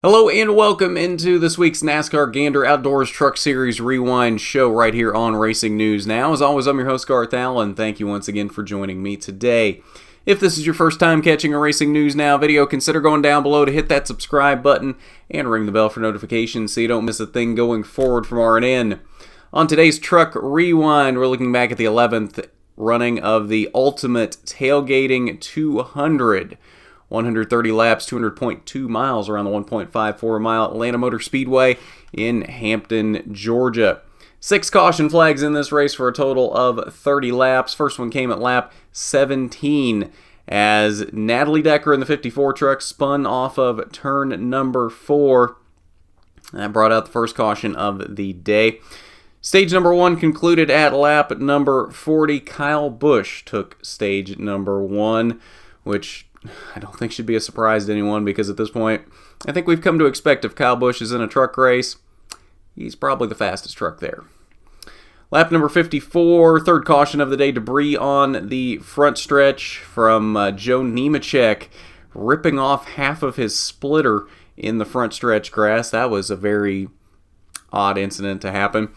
Hello and welcome into this week's NASCAR Gander Outdoors Truck Series Rewind show right here on Racing News Now. As always, I'm your host, Garth Allen, and thank you once again for joining me today. If this is your first time catching a Racing News Now video, consider going down below to hit that subscribe button and ring the bell for notifications so you don't miss a thing going forward from R&N. On today's Truck Rewind, we're looking back at the 11th running of the Ultimate Tailgating 200. 130 laps, 200.2 miles around the 1.54 mile Atlanta Motor Speedway in Hampton, Georgia. 6 caution flags in this race for a total of 30 laps. First one came at lap 17 as Natalie Decker in the 54 truck spun off of turn number 4. That brought out the first caution of the day. Stage number 1 concluded at lap number 40. Kyle Busch took stage number 1, which I don't think should be a surprise to anyone because at this point, I think we've come to expect if Kyle Busch is in a truck race, he's probably the fastest truck there. Lap number 54, third caution of the day, debris on the front stretch from Joe Nemechek, ripping off half of his splitter in the front stretch grass. That was a very odd incident to happen.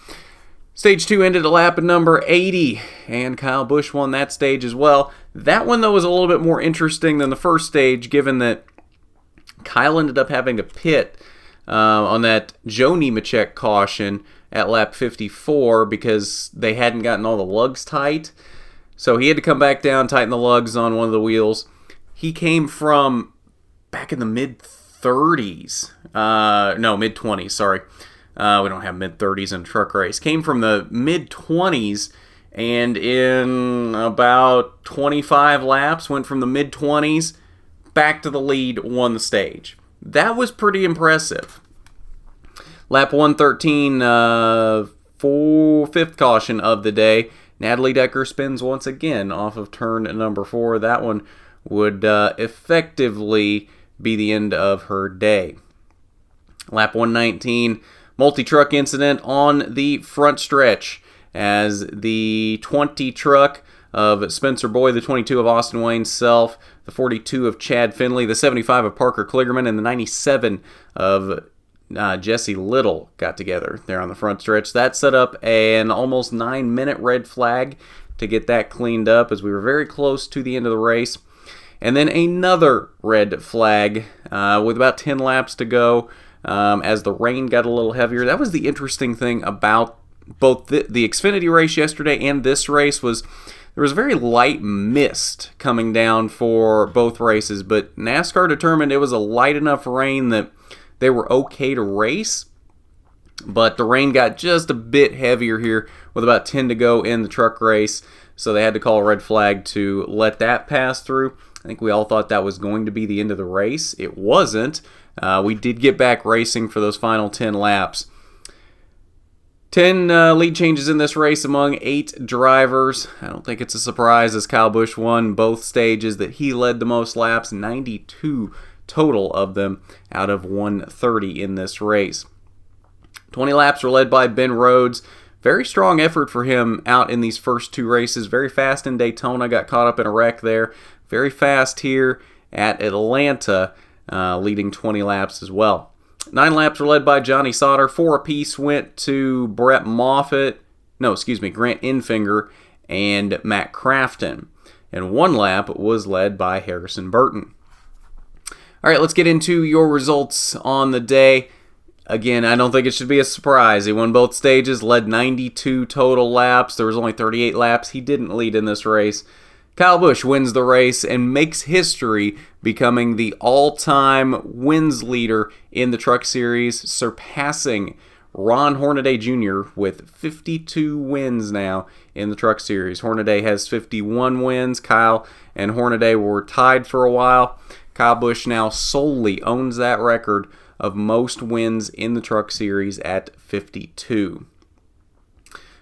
Stage 2 ended at lap number 80, and Kyle Busch won that stage as well. That one, though, was a little bit more interesting than the first stage, given that Kyle ended up having to pit on that Joe Nemechek caution at lap 54 because they hadn't gotten all the lugs tight. So he had to come back down, tighten the lugs on one of the wheels. He came from back in the mid-30s. No, mid-20s, sorry. We don't have mid-30s in a truck race. Came from the mid-20s, and in about 25 laps, went from the mid-20s back to the lead, won the stage. That was pretty impressive. Lap 113, fifth caution of the day. Natalie Decker spins once again off of turn number 4. That one would effectively be the end of her day. Lap 119, multi-truck incident on the front stretch as the 20 truck of Spencer Boyd, the 22 of Austin Wayne Self, the 42 of Chad Finley, the 75 of Parker Kligerman, and the 97 of Jesse Little got together there on the front stretch. That set up an almost 9-minute red flag to get that cleaned up as we were very close to the end of the race. And then another red flag with about 10 laps to go. As the rain got a little heavier. That was the interesting thing about both the Xfinity race yesterday and this race was there was very light mist coming down for both races, but NASCAR determined it was a light enough rain that they were okay to race, but the rain got just a bit heavier here with about 10 to go in the truck race, so they had to call a red flag to let that pass through. I think we all thought that was going to be the end of the race. It wasn't. We did get back racing for those final 10 laps. 10 lead changes in this race among 8 drivers. I don't think it's a surprise as Kyle Busch won both stages that he led the most laps, 92 total of them out of 130 in this race. 20 laps were led by Ben Rhodes. Very strong effort for him out in these first 2 races. Very fast in Daytona, got caught up in a wreck there. Very fast here at Atlanta. Leading 20 laps as well. 9 laps were led by Johnny Sauter. 4 apiece went to Grant Enfinger and Matt Crafton. And 1 lap was led by Harrison Burton. All right, let's get into your results on the day. Again, I don't think it should be a surprise. He won both stages, led 92 total laps. There was only 38 laps. He didn't lead in this race. Kyle Busch wins the race and makes history, becoming the all-time wins leader in the Truck Series, surpassing Ron Hornaday Jr. with 52 wins now in the Truck Series. Hornaday has 51 wins. Kyle and Hornaday were tied for a while. Kyle Busch now solely owns that record of most wins in the Truck Series at 52.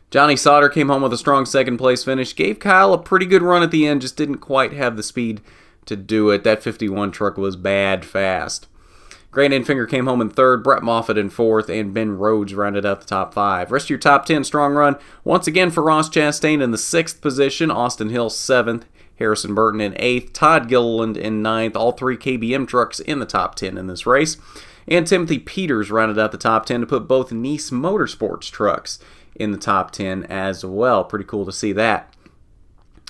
Johnny Sauter came home with a strong second-place finish. Gave Kyle a pretty good run at the end, just didn't quite have the speed to do it. That 51 truck was bad fast. Grant Enfinger came home in third, Brett Moffitt in fourth, and Ben Rhodes rounded out the top 5. Rest of your top 10 strong run, once again for Ross Chastain in the 6th position, Austin Hill 7th, Harrison Burton in 8th, Todd Gilliland in 9th, all 3 KBM trucks in the top 10 in this race. And Timothy Peters rounded out the top 10 to put both Nice Motorsports trucks in the top 10 as well. Pretty cool to see that.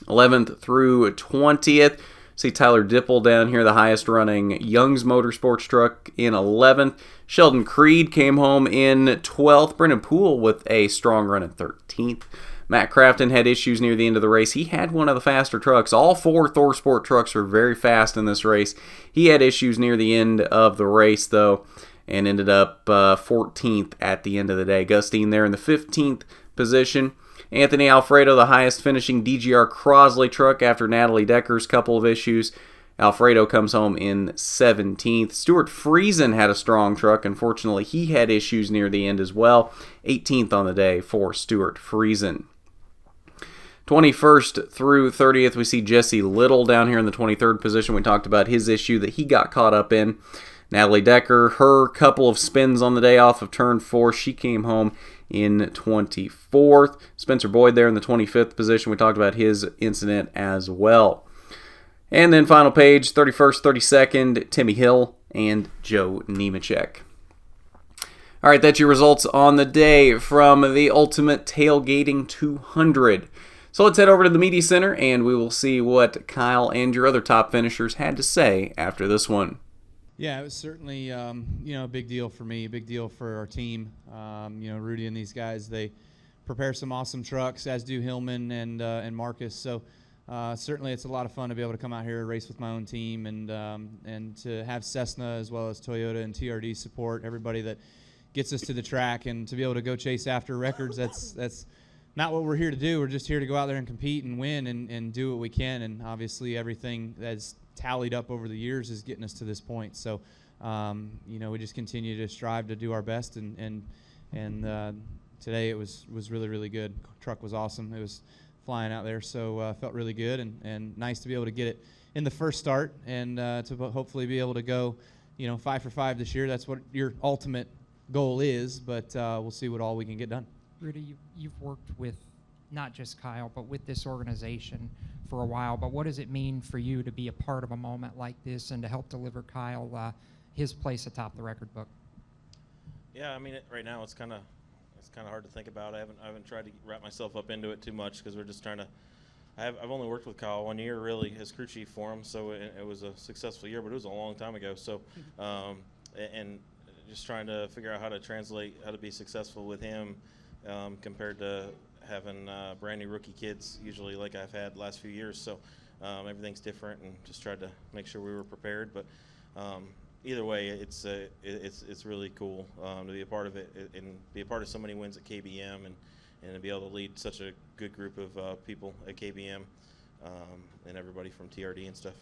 11th through 20th. See Tyler Dipple down here, the highest running Young's Motorsports truck in 11th. Sheldon Creed came home in 12th. Brendan Poole with a strong run in 13th. Matt Crafton had issues near the end of the race. He had one of the faster trucks. All 4 ThorSport trucks were very fast in this race. He had issues near the end of the race, though, and ended up 14th at the end of the day. Gustine there in the 15th position. Anthony Alfredo, the highest finishing DGR Crosley truck after Natalie Decker's couple of issues. Alfredo comes home in 17th. Stuart Friesen had a strong truck. Unfortunately, he had issues near the end as well. 18th on the day for Stuart Friesen. 21st through 30th, we see Jesse Little down here in the 23rd position. We talked about his issue that he got caught up in. Natalie Decker, her couple of spins on the day off of turn 4, she came home in 24th. Spencer Boyd there in the 25th position. We talked about his incident as well. And then final page, 31st, 32nd, Timmy Hill and Joe Nemechek. All right, that's your results on the day from the Ultimate Tailgating 200. So let's head over to the Media Center and we will see what Kyle and your other top finishers had to say after this one. Yeah, it was certainly a big deal for me, a big deal for our team. Rudy and these guys, they prepare some awesome trucks, as do Hillman and Marcus. So certainly it's a lot of fun to be able to come out here and race with my own team and to have Cessna as well as Toyota and TRD support everybody that gets us to the track, and to be able to go chase after records. That's not what we're here to do. We're just here to go out there and compete and win and do what we can. And obviously everything that's tallied up over the years is getting us to this point. So, we just continue to strive to do our best. And today it was really, really good. Truck was awesome. It was flying out there, so felt really good and nice to be able to get it in the first start and to hopefully be able to go, 5 for 5 this year. That's what your ultimate goal is, but we'll see what all we can get done. Rudy, you've worked with not just Kyle, but with this organization for a while. But what does it mean for you to be a part of a moment like this and to help deliver Kyle his place atop the record book? Yeah, I mean, right now it's kind of hard to think about. I haven't tried to wrap myself up into it too much because we're just trying to. I've only worked with Kyle 1 year really as crew chief for him, so it was a successful year, but it was a long time ago. So, and just trying to figure out how to be successful with him. Compared to having brand new rookie kids usually like I've had the last few years. So everything's different, and just tried to make sure we were prepared. But either way, it's really cool to be a part of it and be a part of so many wins at KBM and to be able to lead such a good group of people at KBM and everybody from TRD and stuff.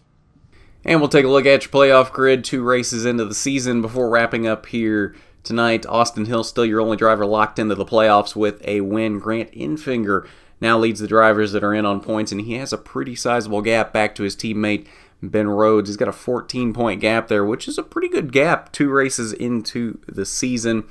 And we'll take a look at your playoff grid 2 races into the season before wrapping up here tonight. Austin Hill still your only driver locked into the playoffs with a win. Grant Infinger now leads the drivers that are in on points, and he has a pretty sizable gap back to his teammate Ben Rhodes. He's got a 14-point gap there, which is a pretty good gap 2 races into the season.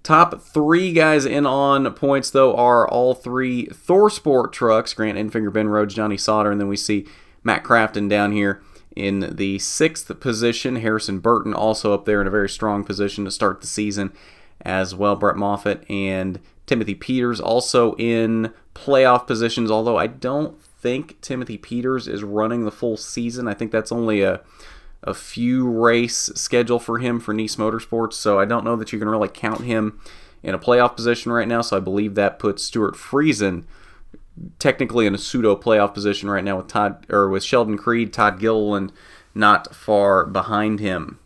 Top 3 guys in on points, though, are all 3 ThorSport trucks. Grant Infinger, Ben Rhodes, Johnny Sauter, and then we see Matt Crafton down here in the 6th position. Harrison Burton also up there in a very strong position to start the season as well. Brett Moffitt and Timothy Peters also in playoff positions, although I don't think Timothy Peters is running the full season. I think that's only a few race schedule for him for Nice Motorsports, so I don't know that you can really count him in a playoff position right now, so I believe that puts Stuart Friesen technically in a pseudo playoff position right now with Sheldon Creed, Todd Gilliland not far behind him.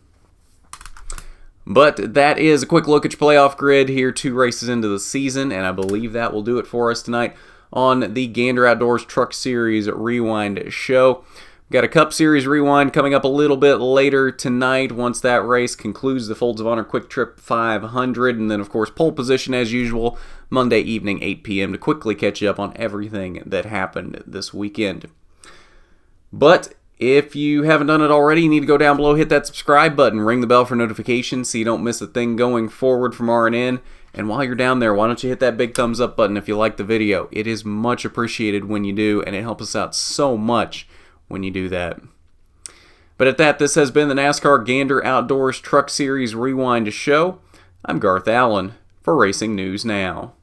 But that is a quick look at your playoff grid here 2 races into the season, and I believe that will do it for us tonight on the Gander Outdoors Truck Series Rewind show. We've got a Cup Series Rewind coming up a little bit later tonight once that race concludes the Folds of Honor Quick Trip 500. And then, of course, pole position as usual, Monday evening, 8 p.m. to quickly catch you up on everything that happened this weekend. But if you haven't done it already, you need to go down below, hit that subscribe button, ring the bell for notifications so you don't miss a thing going forward from RNN. And while you're down there, why don't you hit that big thumbs up button if you like the video? It is much appreciated when you do, and it helps us out so much when you do that. But at that, this has been the NASCAR Gander Outdoors Truck Series Rewind show. I'm Garth Allen for Racing News Now.